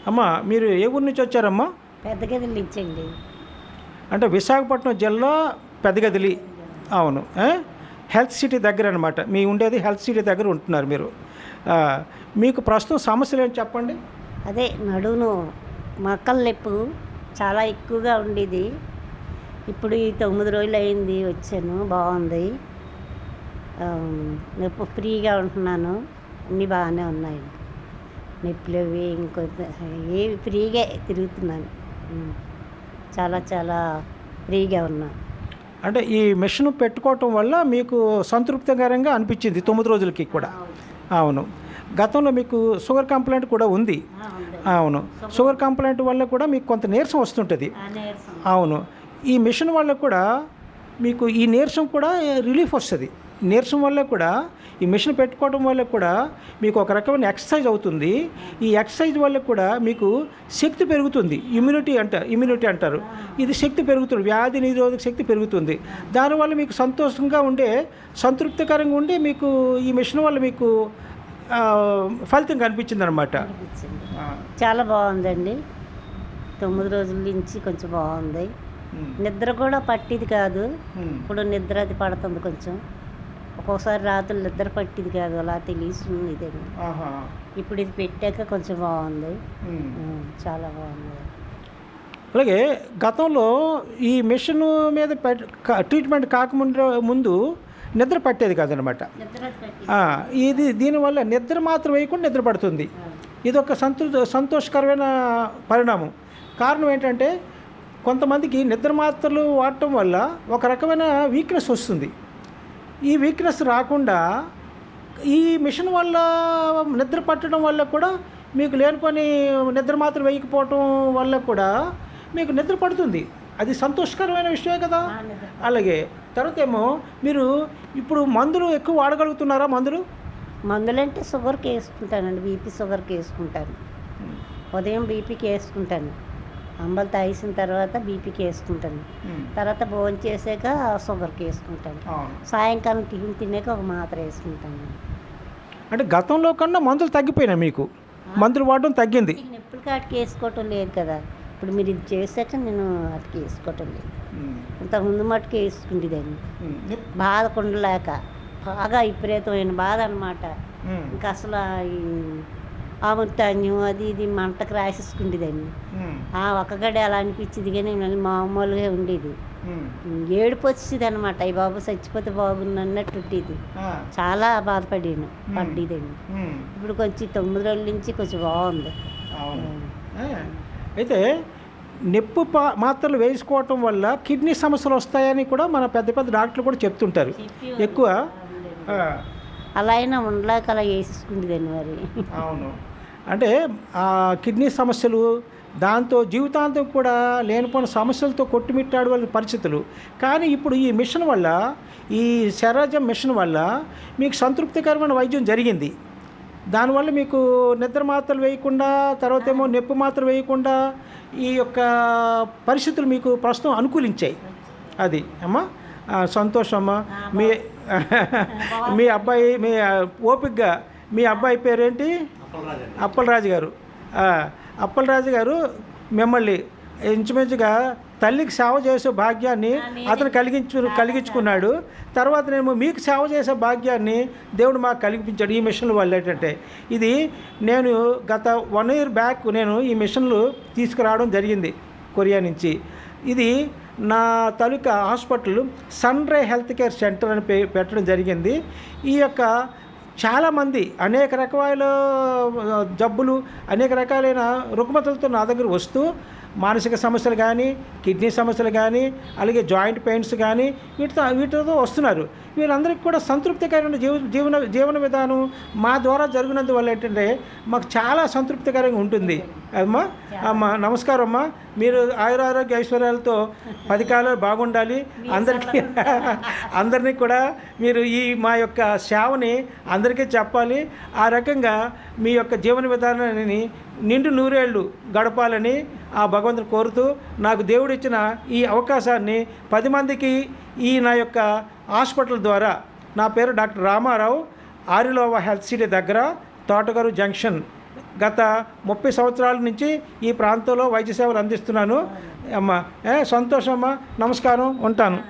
అమ్మా మీరు ఏ ఊరు నుంచి వచ్చారమ్మా? పెద్దగదిలు ఇచ్చండి. అంటే విశాఖపట్నం జిల్లా పెద్దగదిలి. అవును. హెల్త్ సిటీ దగ్గర అనమాట. మీ ఉండేది హెల్త్ సిటీ దగ్గర ఉంటున్నారు మీరు. మీకు ప్రస్తుతం సమస్యలు ఏంటి చెప్పండి? అదే నడును మక్కల నొప్పి చాలా ఎక్కువగా ఉండేది. ఇప్పుడు ఈ 9 రోజులు అయింది వచ్చాను, బాగుంది. నొప్పి ఫ్రీగా ఉంటున్నాను, అన్నీ బాగానే ఉన్నాయి. నొప్పులు అవి ఏవి ఫ్రీగా తిరుగుతున్నాను. చాలా చాలా ఫ్రీగా ఉన్నాను. అంటే ఈ మెషిన్ పెట్టుకోవటం వల్ల మీకు సంతృప్తికరంగా అనిపించింది 9 రోజులకి కూడా. అవును. గతంలో మీకు షుగర్ కంప్లైంట్ కూడా ఉంది. అవును. షుగర్ కంప్లైంట్ వల్ల కూడా మీకు కొంత నీరసం వస్తుంటుంది. అవును. ఈ మిషన్ వల్ల కూడా మీకు ఈ నీరసం కూడా రిలీఫ్ వస్తుంది. నీరసం వల్ల కూడా ఈ మిషన్ పెట్టుకోవడం వల్ల కూడా మీకు ఒక రకమైన ఎక్సర్సైజ్ అవుతుంది. ఈ ఎక్సర్సైజ్ వల్ల కూడా మీకు శక్తి పెరుగుతుంది. ఇమ్యూనిటీ అంటారు. ఇది శక్తి పెరుగుతుంది, వ్యాధి నిరోధక శక్తి పెరుగుతుంది. దానివల్ల మీకు సంతోషంగా ఉండే, సంతృప్తికరంగా ఉండి మీకు ఈ మిషన్ వల్ల మీకు ఫలితం కనిపించింది అనమాట. చాలా బాగుందండి. 9 రోజుల నుంచి కొంచెం బాగుంది. నిద్ర కూడా పట్టిది కాదు. ఇప్పుడు నిద్ర అది పడుతుంది కొంచెం. ఒక్కొక్కసారి రాత్రులు నిద్ర పట్టిది కాదు, అలా తెలియస్తుంది ఇదండి. ఇప్పుడు ఇది పెట్టాక కొంచెం బాగుంది. చాలా బాగుంది. అలాగే గతంలో ఈ మిషన్ మీద ట్రీట్మెంట్ ముందు నిద్ర పట్టేది కాదనమాట. ఇది దీనివల్ల నిద్ర మాత్రం వేయకుండా నిద్ర పడుతుంది. ఇది ఒక సంతోషకరమైన పరిణామం. కారణం ఏంటంటే కొంతమందికి నిద్ర మాత్రలు వాడటం వల్ల ఒక రకమైన వీక్నెస్ వస్తుంది. ఈ వీక్నెస్ రాకుండా ఈ మిషన్ వల్ల నిద్ర పట్టడం వల్ల కూడా మీకు లేనిపోని నిద్ర మాత్రం వేయకపోవటం వల్ల కూడా మీకు నిద్ర పడుతుంది. అది సంతోషకరమైన విషయమే కదా. అలాగే తర్వాత ఏమో మీరు ఇప్పుడు మందులు ఎక్కువ వాడగలుగుతున్నారా? మందులంటే షుగర్కి వేసుకుంటానండి, బీపీ షుగర్కి వేసుకుంటాను. ఉదయం బీపీకి వేసుకుంటాను, అంబలు తాగిసిన తర్వాత బీపీకి వేసుకుంటాను, తర్వాత భోజనం చేసాక షుగర్కి వేసుకుంటాను, సాయంకాలం టిఫిన్ తిన్నాక ఒక మాత్ర వేసుకుంటాను. అంటే గతంలో కన్నా మందులు తగ్గిపోయినాయి, మీకు మందులు వాడడం తగ్గింది. నొప్పులు కాటికి వేసుకోవటం లేదు కదా. ఇప్పుడు మీరు ఇది చేశాక నేను అటుకి వేసుకోవటం లేదు. ఇంతకుముందు మటుకు వేసుకుంటేదాన్ని, బాధ కొండలేక బాగా విపరీతమైన బాధ అనమాట. ఇంకా అసలు ఆముతాన్యం అది ఇది మంటకు రాసేసుకుంటేదాన్ని. ఒక గడి అలా అనిపించింది, కానీ మామూలుగా ఉండేది. ఏడుపు వచ్చేది అనమాట. అయ్యి బాబు చచ్చిపోతే బాగుంది అన్నట్టు ఉండేది. చాలా పడ్డేదండి. ఇప్పుడు కొంచెం 9 రోజుల నుంచి కొంచెం బాగుంది. అయితే నొప్పి మాత్రలు వేసుకోవటం వల్ల కిడ్నీ సమస్యలు వస్తాయని కూడా మన పెద్ద డాక్టర్లు కూడా చెప్తుంటారు. ఎక్కువ అలా అయినా ఉండలేక అలా వేసేసుకుంటుందండి మరి. అవును. అంటే ఆ కిడ్నీ సమస్యలు, దాంతో జీవితాంతం కూడా లేనిపోయిన సమస్యలతో కొట్టుమిట్టాడవలసిన పరిస్థితులు. కానీ ఇప్పుడు ఈ మిషన్ వల్ల, ఈ శరాజం మిషన్ వల్ల మీకు సంతృప్తికరమైన వైద్యం జరిగింది. దానివల్ల మీకు నిద్ర మాత్రలు వేయకుండా, తర్వాత ఏమో నొప్పి మాత్రలు వేయకుండా ఈ యొక్క పరిస్థితులు మీకు ప్రస్తుతం అనుకూలించాయి. అది అమ్మా సంతోషం అమ్మా. మీ అబ్బాయి ఓపికగా మీ అబ్బాయి పేరేంటి? అప్పలరాజు గారు. అప్పలరాజు గారు మిమ్మల్ని ఇంచుమించుగా తల్లికి సేవ చేసే భాగ్యాన్ని అతను కలిగించుకున్నాడు. తర్వాత నేను మీకు సేవ చేసే భాగ్యాన్ని దేవుడు మాకు కలిగించాడు ఈ మిషన్ల వల్ల. ఏంటంటే ఇది నేను గత 1 year బ్యాక్ నేను ఈ మిషన్లు తీసుకురావడం జరిగింది కొరియా నుంచి. ఇది నా తాలూకా hospital sun ray health care centre అని పెట్టడం జరిగింది. ఈ యొక్క చాలామంది అనేక రకాల జబ్బులు, అనేక రకాలైన రుగ్మతలతో నా దగ్గర వస్తూ మానసిక సమస్యలు కానీ, కిడ్నీ సమస్యలు కానీ, అలాగే జాయింట్ పెయిన్స్ కానీ వీటితో వస్తున్నారు. వీళ్ళందరికీ కూడా సంతృప్తికరమైన జీవన విధానం మా ద్వారా జరిగినందువల్ల ఏంటంటే మాకు చాలా సంతృప్తికరంగా ఉంటుంది. అమ్మా నమస్కారం అమ్మా. మీరు ఆయురారోగ్య ఐశ్వర్యాలతో 10 కాలాలు బాగుండాలి. అందరినీ కూడా మీరు ఈ మా యొక్క సేవని అందరికీ చెప్పాలి. ఆ రకంగా మీ యొక్క జీవన విధానాన్ని నిండు 100 ఏళ్ళు గడపాలని ఆ భగవంతుని కోరుతూ, నాకు దేవుడు ఇచ్చిన ఈ అవకాశాన్ని 10 మందికి ఈ నా యొక్క హాస్పిటల్ ద్వారా, నా పేరు doctor Ramarao, Arilova health city దగ్గర, తోటగారు జంక్షన్ గత 30 సంవత్సరాల నుంచి ఈ ప్రాంతంలో వైద్య సేవలు అందిస్తున్నాను. అమ్మ సంతోషమ్మా, నమస్కారం, ఉంటాను.